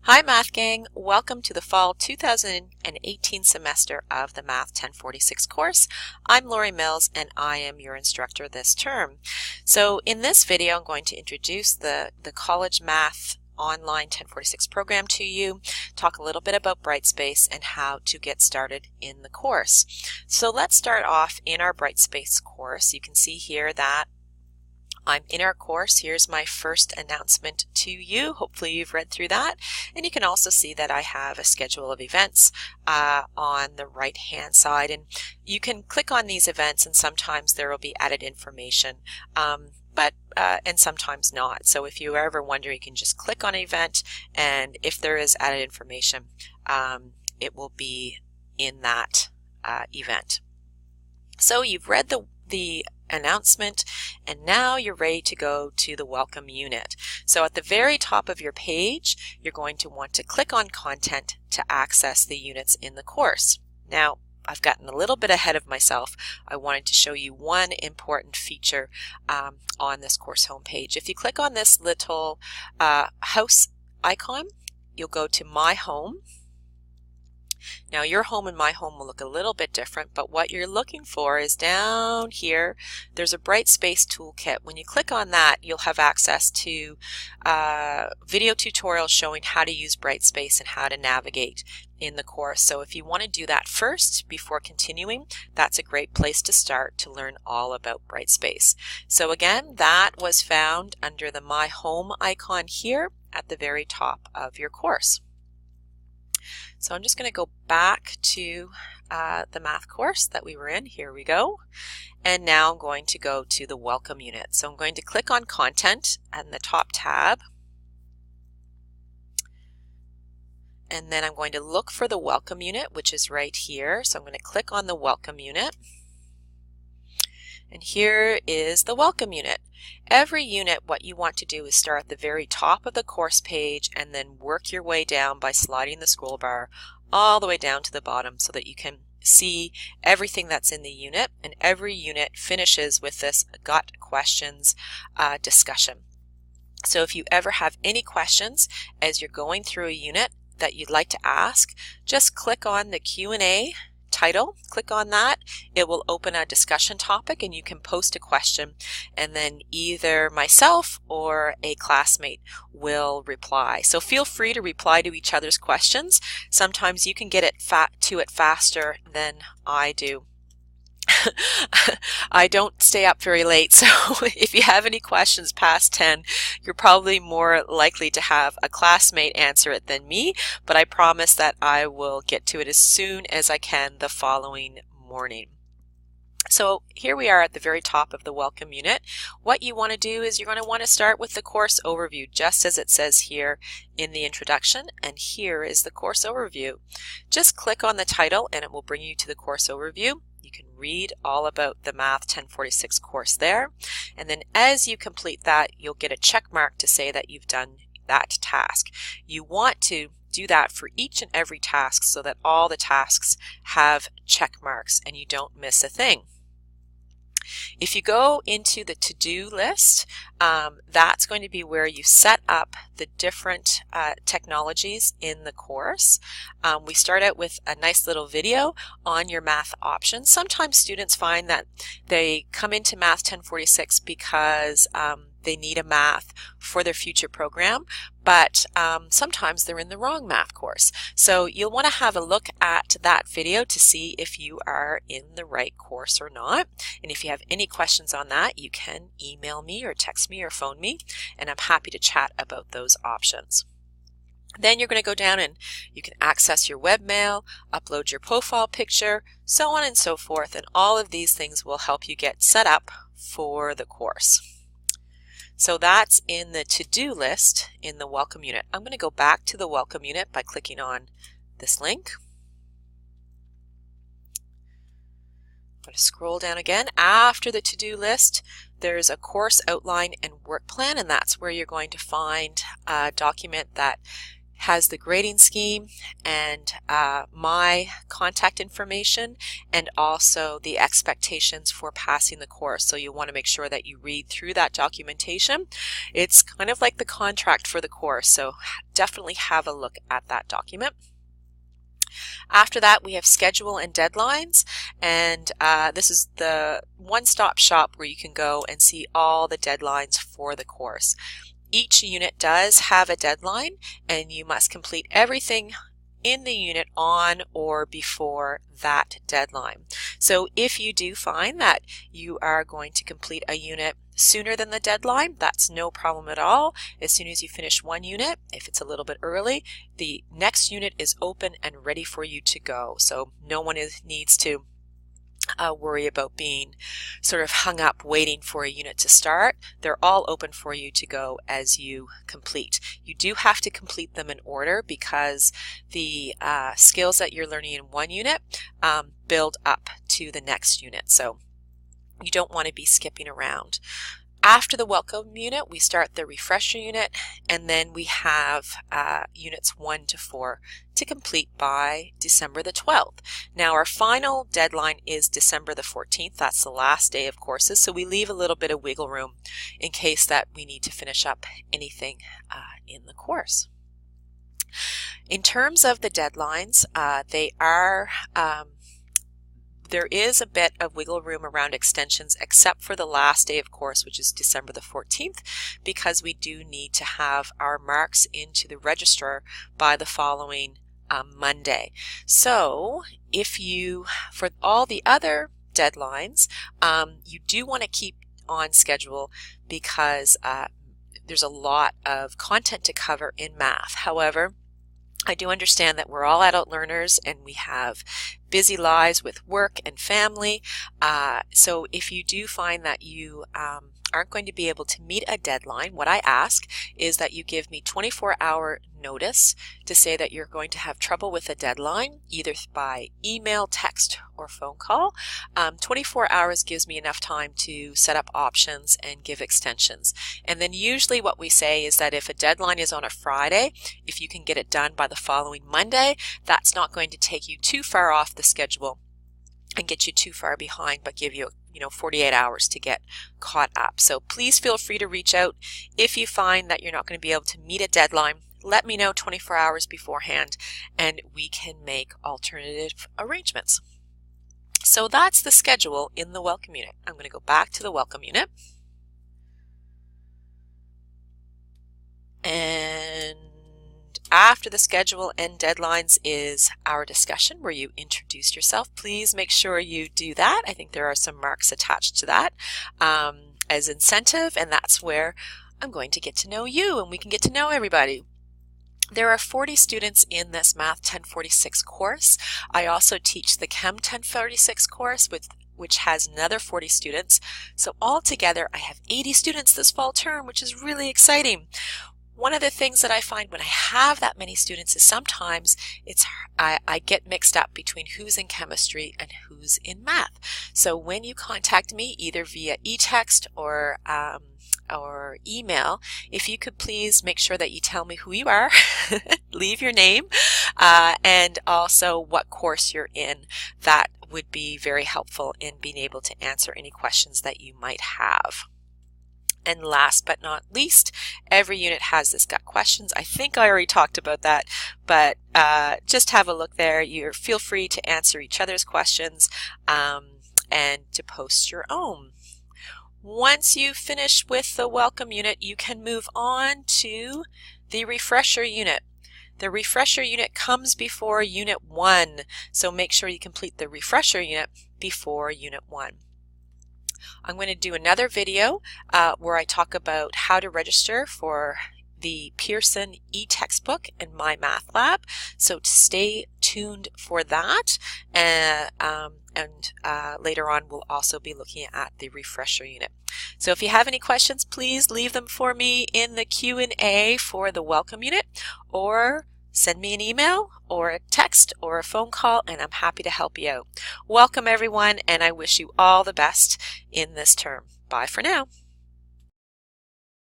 Hi Math Gang, welcome to the fall 2018 semester of the Math 1046 course. I'm Lori Mills and I am your instructor this term. So in this video I'm going to introduce the College Math Online 1046 program to you, talk a little bit about Brightspace and how to get started in the course. So let's start off in our Brightspace course. You can see here that I'm in our course. Here's my first announcement to you. Hopefully you've read through that. And you can also see that I have a schedule of events on the right hand side. And you can click on these events and sometimes there will be added information, and sometimes not. So if you ever wonder, you can just click on an event, and if there is added information, it will be in that event. So you've read the announcement, and now you're ready to go to the welcome unit. So at the very top of your page, you're going to want to click on content to access the units in the course. Now, I've gotten a little bit ahead of myself. I wanted to show you one important feature on this course homepage. If you click on this little house icon, you'll go to My Home. Now your home and my home will look a little bit different, but what you're looking for is down here. There's a Brightspace toolkit. When you click on that, you'll have access to video tutorials showing how to use Brightspace and how to navigate in the course. So if you want to do that first before continuing, that's a great place to start to learn all about Brightspace. So again, that was found under the My Home icon here at the very top of your course. So I'm just going to go back to the math course that we were in. Here we go. And now I'm going to go to the welcome unit. So I'm going to click on content and the top tab. And then I'm going to look for the welcome unit, which is right here. So I'm going to click on the welcome unit. And here is the welcome unit. Every unit, what you want to do is start at the very top of the course page and then work your way down by sliding the scroll bar all the way down to the bottom so that you can see everything that's in the unit. And every unit finishes with this Got Questions discussion. So if you ever have any questions as you're going through a unit that you'd like to ask, just click on the Q&A title, click on that. It will open a discussion topic and you can post a question, and then either myself or a classmate will reply. So feel free to reply to each other's questions. Sometimes you can get it to it faster than I do. I don't stay up very late, so if you have any questions past 10, you're probably more likely to have a classmate answer it than me, but I promise that I will get to it as soon as I can the following morning. So here we are at the very top of the welcome unit. What you want to do is you're going to want to start with the course overview, just as it says here in the introduction, and here is the course overview. Just click on the title and it will bring you to the course overview. You can read all about the Math 1046 course there, and then as you complete that, you'll get a check mark to say that you've done that task. You want to do that for each and every task so that all the tasks have check marks and you don't miss a thing. If you go into the to-do list, that's going to be where you set up the different technologies in the course. We start out with a nice little video on your math options. Sometimes students find that they come into Math 1046 because they need a math for their future program, but sometimes they're in the wrong math course. So you'll want to have a look at that video to see if you are in the right course or not. And if you have any questions on that, you can email me or text me or phone me, and I'm happy to chat about those options. Then you're going to go down and you can access your webmail, upload your profile picture, so on and so forth, and all of these things will help you get set up for the course. So that's in the to-do list in the welcome unit. I'm going to go back to the welcome unit by clicking on this link. I'm going to scroll down again. After the to-do list, there's a course outline and work plan, and that's where you're going to find a document that has the grading scheme and my contact information, and also the expectations for passing the course. So you want to make sure that you read through that documentation. It's kind of like the contract for the course, so definitely have a look at that document. After that, we have schedule and deadlines, and this is the one-stop shop where you can go and see all the deadlines for the course. Each unit does have a deadline, and you must complete everything in the unit on or before that deadline. So if you do find that you are going to complete a unit sooner than the deadline, that's no problem at all. As soon as you finish one unit, if it's a little bit early, the next unit is open and ready for you to go. So no one needs to worry about being sort of hung up waiting for a unit to start. They're all open for you to go as you complete. You do have to complete them in order because the skills that you're learning in one unit build up to the next unit. So you don't want to be skipping around. After the welcome unit, we start the refresher unit, and then we have units 1 to 4 to complete by December the 12th. Now our final deadline is December the 14th. That's the last day of courses, so we leave a little bit of wiggle room in case that we need to finish up anything in the course. In terms of the deadlines, there is a bit of wiggle room around extensions except for the last day of course, which is December the 14th, because we do need to have our marks into the registrar by the following Monday. So if you, for all the other deadlines, you do want to keep on schedule because there's a lot of content to cover in math. However, I do understand that we're all adult learners and we have busy lives with work and family. So if you do find that you aren't going to be able to meet a deadline, what I ask is that you give me 24-hour notice to say that you're going to have trouble with a deadline, either by email, text, or phone call. 24 hours gives me enough time to set up options and give extensions. And then usually what we say is that if a deadline is on a Friday, if you can get it done by the following Monday, that's not going to take you too far off the schedule and get you too far behind, but give you 48 hours to get caught up. So please feel free to reach out if you find that you're not going to be able to meet a deadline. Let me know 24 hours beforehand and we can make alternative arrangements. So that's the schedule in the welcome unit. I'm going to go back to the welcome unit. And after the schedule and deadlines is our discussion where you introduce yourself. Please make sure you do that. I think there are some marks attached to that as incentive, and that's where I'm going to get to know you and we can get to know everybody. There are 40 students in this Math 1046 course. I also teach the Chem 1046 course which has another 40 students. So altogether I have 80 students this fall term, which is really exciting. One of the things that I find when I have that many students is sometimes I get mixed up between who's in chemistry and who's in math. So when you contact me either via e-text or email, if you could please make sure that you tell me who you are, leave your name, and also what course you're in. That would be very helpful in being able to answer any questions that you might have. And last but not least, every unit has this gut questions. I think I already talked about that, but just have a look there. Feel free to answer each other's questions and to post your own. Once you finish with the welcome unit, you can move on to the refresher unit. The refresher unit comes before unit 1, so make sure you complete the refresher unit before unit 1. I'm going to do another video where I talk about how to register for the Pearson e-textbook in My Math Lab, so stay tuned for that. And later on we'll also be looking at the refresher unit. So if you have any questions, please leave them for me in the Q&A for the welcome unit, or send me an email or a text or a phone call and I'm happy to help you out. Welcome everyone, and I wish you all the best in this term. Bye for now.